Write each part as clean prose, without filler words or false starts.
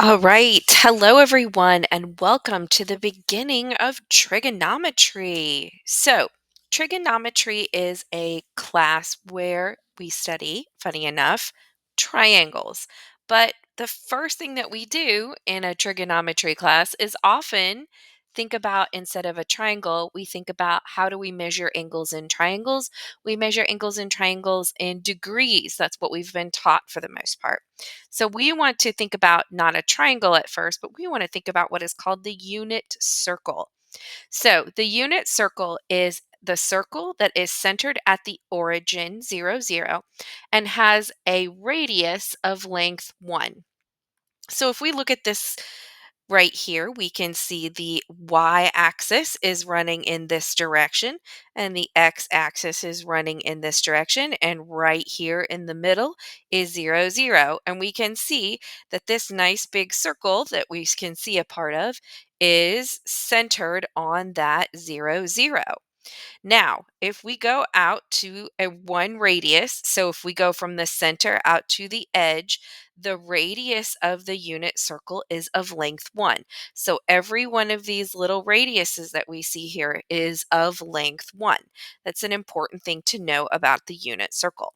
All right. Hello, everyone, and welcome to the beginning of trigonometry. So, trigonometry is a class where we study, funny enough, triangles. But the first thing that we do in a trigonometry class is often think about instead of a triangle, we think about how do we measure angles in triangles? We measure angles in triangles in degrees. That's what we've been taught for the most part. So we want to think about not a triangle at first, but we want to think about what is called the unit circle. So the unit circle is the circle that is centered at the origin 0, 0 and has a radius of length 1. So if we look at this right here, we can see the y-axis is running in this direction and the x-axis is running in this direction. And right here in the middle is 0, 0. And we can see that this nice big circle that we can see a part of is centered on that 0, 0. Now, if we go out to a one radius, so if we go from the center out to the edge, the radius of the unit circle is of length 1. So every one of these little radiuses that we see here is of length 1. That's an important thing to know about the unit circle.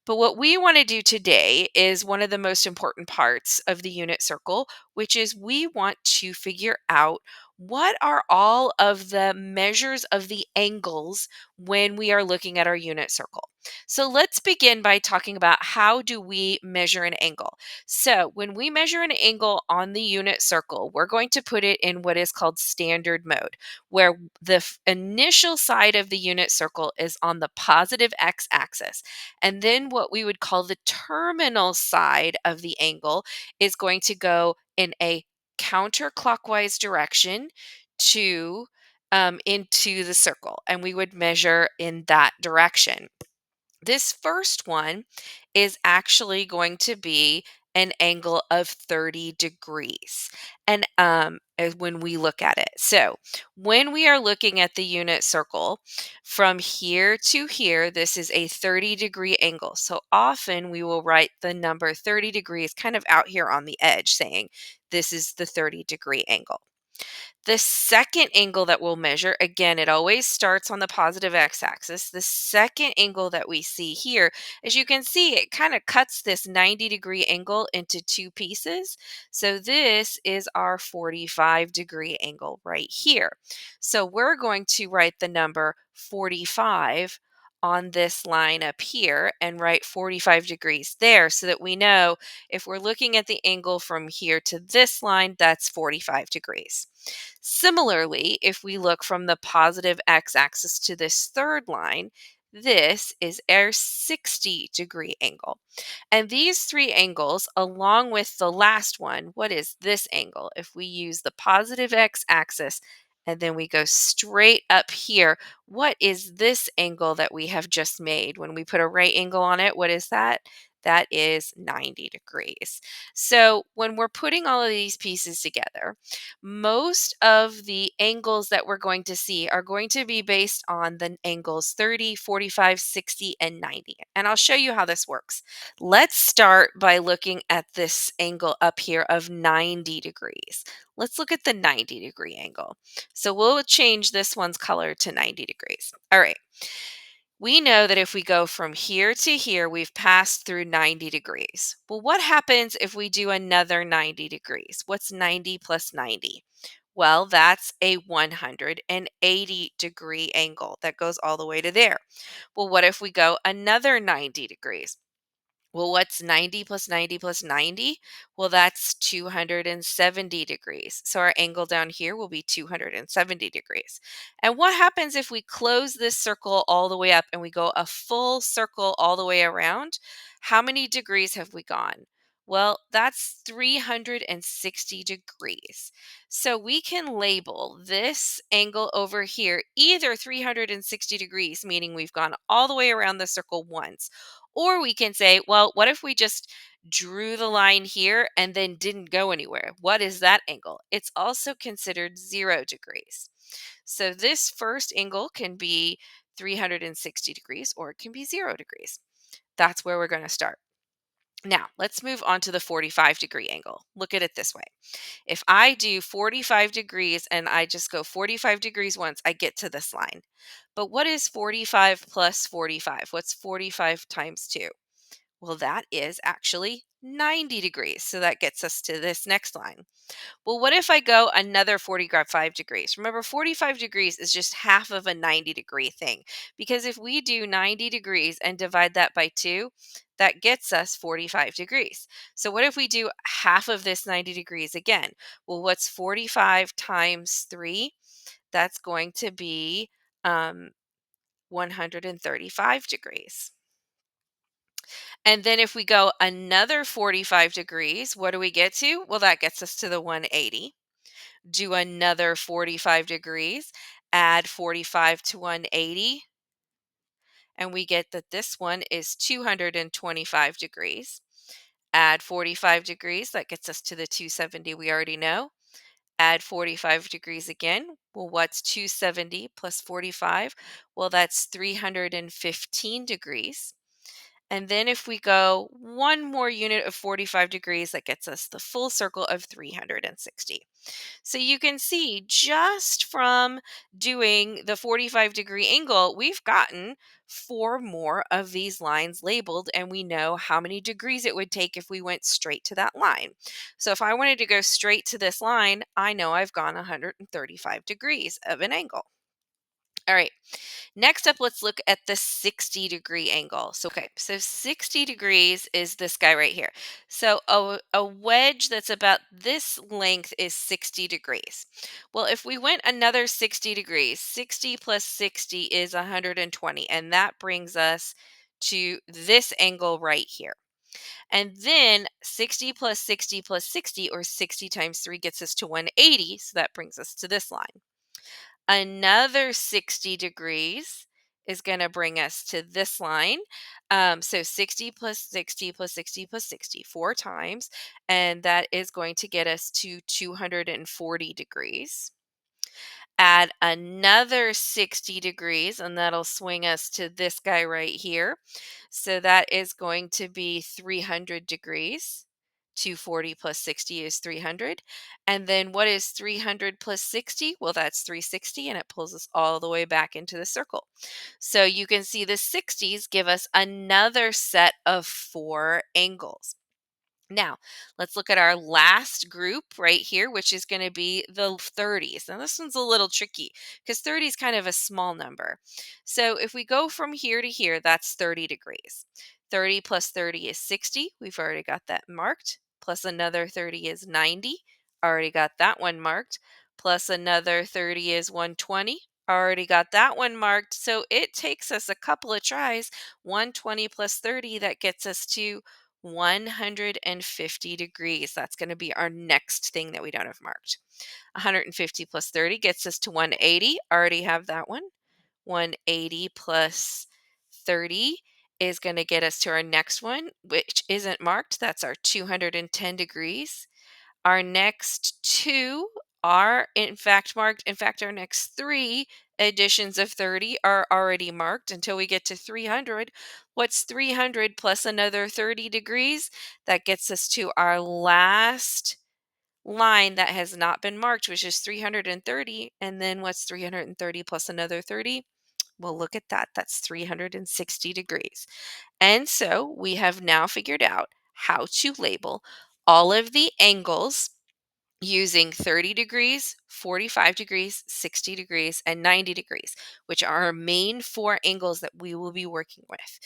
But what we want to do today is one of the most important parts of the unit circle, which is we want to figure out what are all of the measures of the angles when we are looking at our unit circle. So let's begin by talking about how do we measure an angle. So when we measure an angle on the unit circle, we're going to put it in what is called standard mode, where the initial side of the unit circle is on the positive x-axis. And then what we would call the terminal side of the angle is going to go in a counterclockwise direction to into the circle, and we would measure in that direction. This first one is actually going to be an angle of 30 degrees. And as when we look at it. So when we are looking at the unit circle from here to here, this is a 30-degree angle. So often we will write the number 30 degrees kind of out here on the edge saying this is the 30-degree angle. The second angle that we'll measure, again, it always starts on the positive x-axis. The second angle that we see here, as you can see, it kind of cuts this 90-degree angle into two pieces. So this is our 45-degree angle right here. So we're going to write the number 45 on this line up here and write 45 degrees there so that we know if we're looking at the angle from here to this line, that's 45 degrees. Similarly, if we look from the positive x-axis to this third line, this is our 60-degree angle. And these three angles, along with the last one, what is this angle? If we use the positive x-axis and then we go straight up here, what is this angle that we have just made? When we put a right angle on it, what is that? That is 90 degrees. So when we're putting all of these pieces together, most of the angles that we're going to see are going to be based on the angles 30, 45, 60, and 90. And I'll show you how this works. Let's start by looking at this angle up here of 90 degrees. Let's look at the 90-degree angle. So we'll change this one's color to 90 degrees. All right. We know that if we go from here to here, we've passed through 90 degrees. Well, what happens if we do another 90 degrees? What's 90 plus 90? Well, that's a 180-degree angle that goes all the way to there. Well, what if we go another 90 degrees? Well, what's 90 plus 90 plus 90? Well, that's 270 degrees. So our angle down here will be 270 degrees. And what happens if we close this circle all the way up and we go a full circle all the way around? How many degrees have we gone? Well, that's 360 degrees. So we can label this angle over here either 360 degrees, meaning we've gone all the way around the circle once, or we can say, well, what if we just drew the line here and then didn't go anywhere? What is that angle? It's also considered 0 degrees. So this first angle can be 360 degrees or it can be 0 degrees. That's where we're going to start. Now, let's move on to the 45-degree angle. Look at it this way. If I do 45 degrees and I just go 45 degrees once, I get to this line. But what is 45 plus 45? What's 45 times 2? Well, that is actually 90 degrees. So that gets us to this next line. Well, what if I go another 45 degrees? Remember, 45 degrees is just half of a 90-degree thing. Because if we do 90 degrees and divide that by 2, that gets us 45 degrees. So what if we do half of this 90 degrees again? Well, what's 45 times 3? That's going to be 135 degrees. And then if we go another 45 degrees, what do we get to? Well, that gets us to the 180. Do another 45 degrees, add 45 to 180, and we get that this one is 225 degrees. Add 45 degrees, that gets us to the 270 we already know. Add 45 degrees again. Well, what's 270 plus 45? Well, that's 315 degrees. And then if we go one more unit of 45 degrees, that gets us the full circle of 360. So you can see just from doing the 45-degree angle, we've gotten 4 more of these lines labeled, and we know how many degrees it would take if we went straight to that line. So if I wanted to go straight to this line, I know I've gone 135 degrees of an angle. All right. Next up, let's look at the 60-degree angle. So 60 degrees is this guy right here. So a wedge that's about this length is 60 degrees. Well, if we went another 60 degrees, 60 plus 60 is 120, and that brings us to this angle right here. And then 60 plus 60 plus 60, or 60 times 3, gets us to 180, so that brings us to this line. Another 60 degrees is going to bring us to this line. So 60 plus 60 plus 60 plus 60, 4 times. And that is going to get us to 240 degrees. Add another 60 degrees, and that'll swing us to this guy right here. So that is going to be 300 degrees. 240 plus 60 is 300. And then what is 300 plus 60? Well, that's 360, and it pulls us all the way back into the circle. So you can see the 60s give us another set of 4 angles. Now, let's look at our last group right here, which is going to be the 30s. Now, this one's a little tricky because 30 is kind of a small number. So if we go from here to here, that's 30 degrees. 30 plus 30 is 60. We've already got that marked. Plus another 30 is 90. Already got that one marked. Plus another 30 is 120. Already got that one marked. So it takes us a couple of tries. 120 plus 30, that gets us to 150 degrees. That's going to be our next thing that we don't have marked. 150 plus 30 gets us to 180. Already have that one. 180 plus 30 is going to get us to our next one, which isn't marked. That's our 210 degrees. Our next 2 are in fact marked. In fact, our next 3 additions of 30 are already marked until we get to 300. What's 300 plus another 30 degrees? That gets us to our last line that has not been marked, which is 330. And then what's 330 plus another 30? Well, look at that. That's 360 degrees. And so we have now figured out how to label all of the angles using 30 degrees, 45 degrees, 60 degrees, and 90 degrees, which are our main 4 angles that we will be working with.